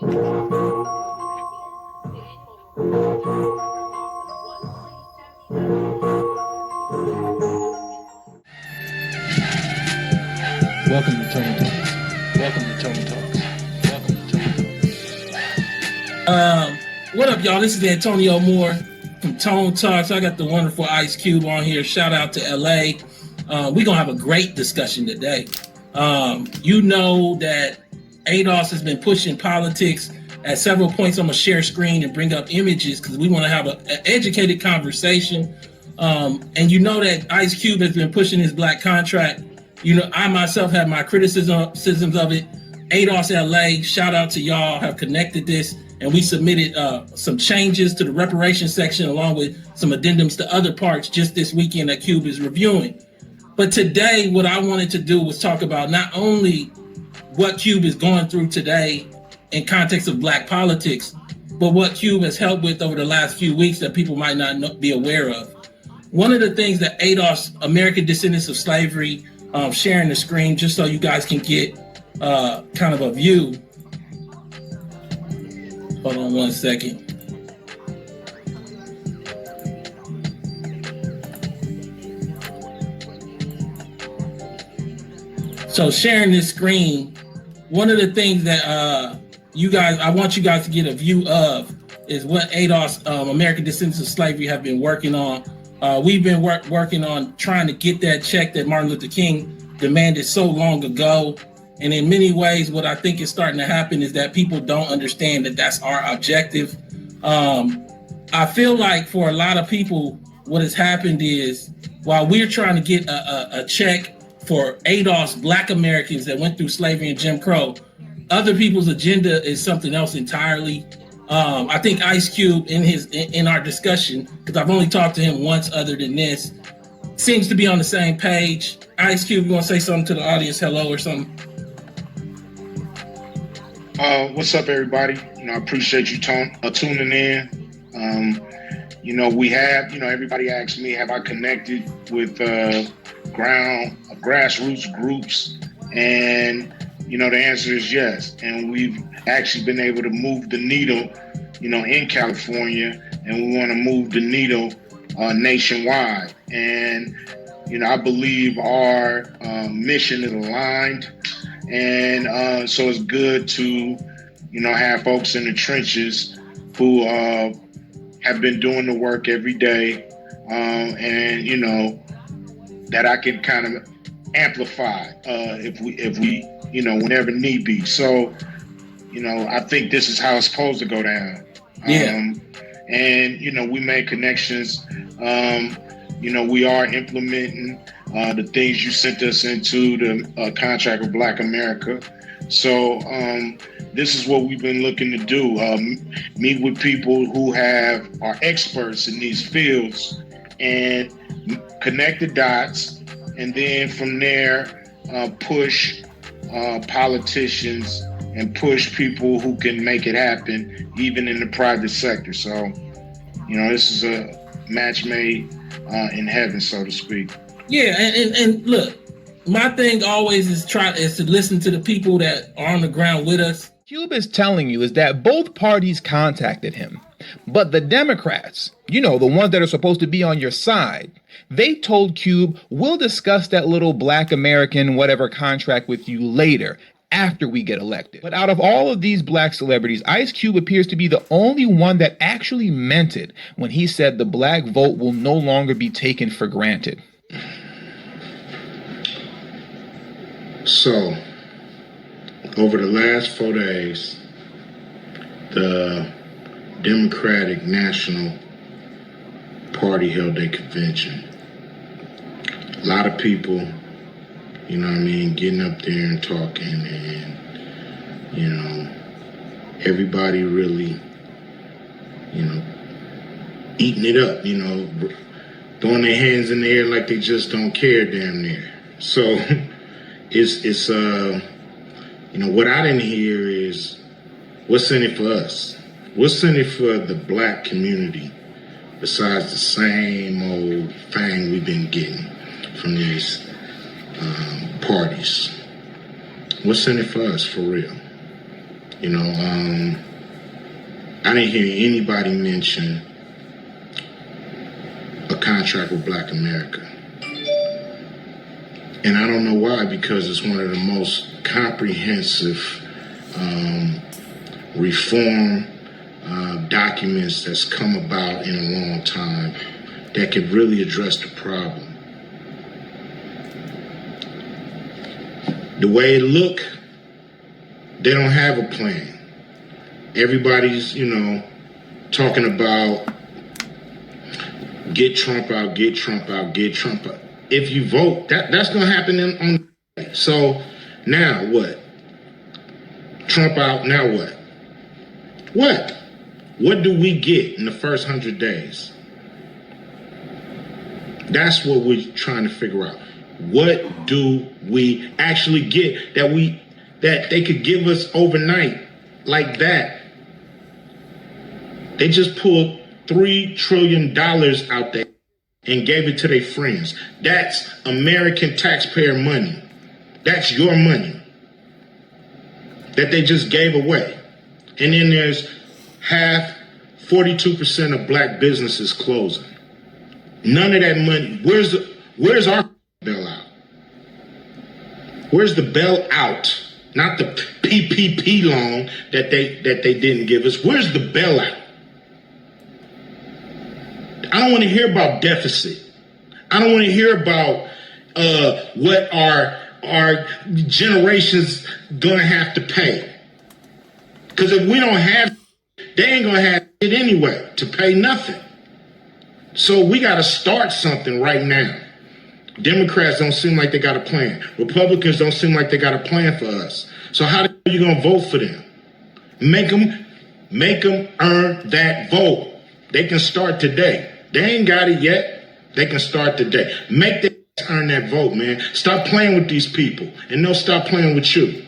Welcome to Tonetalks. Welcome to Tonetalks. Welcome to Tonetalks. What up, y'all? This is Antonio Moore from Tonetalks. I got the wonderful Ice Cube on here. Shout out to LA. We're gonna have a great discussion today. You know that ADOS has been pushing politics. At several points, I'm gonna share screen and bring up images because we want to have an educated conversation. And you know that Ice Cube has been pushing his black contract. You know, I myself have my criticisms of it. ADOS LA, shout out to y'all, have connected this, and we submitted some changes to the reparations section along with some addendums to other parts just this weekend that Cube is reviewing. But today, what I wanted to do was talk about not only what Cube is going through today in context of black politics, but what Cube has helped with over the last few weeks that people might not be aware of. One of the things that ADOS, American Descendants of Slavery, sharing the screen just so you guys can get kind of a view. Hold on one second. So sharing this screen, one of the things that I want you guys to get a view of is what ADOS, American Descendants of Slavery, have been working on. We've been working on trying to get that check that Martin Luther King demanded so long ago. And in many ways, what I think is starting to happen is that people don't understand that that's our objective. I feel like for a lot of people, what has happened is while we're trying to get a check for ADOS Black Americans that went through slavery and Jim Crow, other people's agenda is something else entirely. I think Ice Cube in our discussion, because I've only talked to him once other than this, seems to be on the same page. Ice Cube, you want to say something to the audience, hello or something? What's up, everybody? I appreciate you tuning in. We have, everybody asks me, have I connected with grassroots groups? And the answer is yes. And we've actually been able to move the needle, in California, and we want to move the needle nationwide. And, I believe our mission is aligned. And so it's good to, have folks in the trenches who have been doing the work every day, and, that I can kind of amplify if we whenever need be. So, I think this is how it's supposed to go down. Yeah. And, we made connections. We are implementing the things you sent us into the contract with Black America. So this is what we've been looking to do. Meet with people who are experts in these fields and connect the dots. And then from there, push politicians and push people who can make it happen, even in the private sector. So, this is a match made in heaven, so to speak. Yeah, and look, my thing always is to listen to the people that are on the ground with us. Cube is telling you is that both parties contacted him, but the Democrats, the ones that are supposed to be on your side, they told Cube, we'll discuss that little Black American whatever contract with you later, after we get elected. But out of all of these black celebrities, Ice Cube appears to be the only one that actually meant it when he said the black vote will no longer be taken for granted. So, over the last 4 days, the Democratic National Party held a convention. A lot of people, getting up there and talking, and, everybody really, eating it up, throwing their hands in the air like they just don't care damn near. So it's what I didn't hear is what's in it for us? What's in it for the black community besides the same old thing we've been getting from these parties? What's in it for us, for real? You know, I didn't hear anybody mention a contract with Black America. And I don't know why, because it's one of the most comprehensive reform documents that's come about in a long time that could really address the problem. The way it look, they don't have a plan. Everybody's, talking about get Trump out, get Trump out, get Trump out. If you vote, that's going to happen on. So now what? Trump out, now what? What? What do we get in the first 100 days? That's what we're trying to figure out. What do we actually get that they could give us overnight like that? They just pulled $3 trillion out there and gave it to their friends. That's American taxpayer money. That's your money that they just gave away. And then there's 42% of Black businesses closing. None of that money. Where's our bailout? Where's the bailout? Not the PPP loan that they didn't give us. Where's the bailout? I don't want to hear about deficit. I don't want to hear about what our generations gonna have to pay. Because if we don't have, they ain't gonna have it anyway to pay nothing. So we got to start something right now. Democrats don't seem like they got a plan. Republicans don't seem like they got a plan for us. So how are you gonna vote for them? Make them earn that vote. They can start today. They ain't got it yet. They can start today. Make them earn that vote, man. Stop playing with these people, and they'll stop playing with you.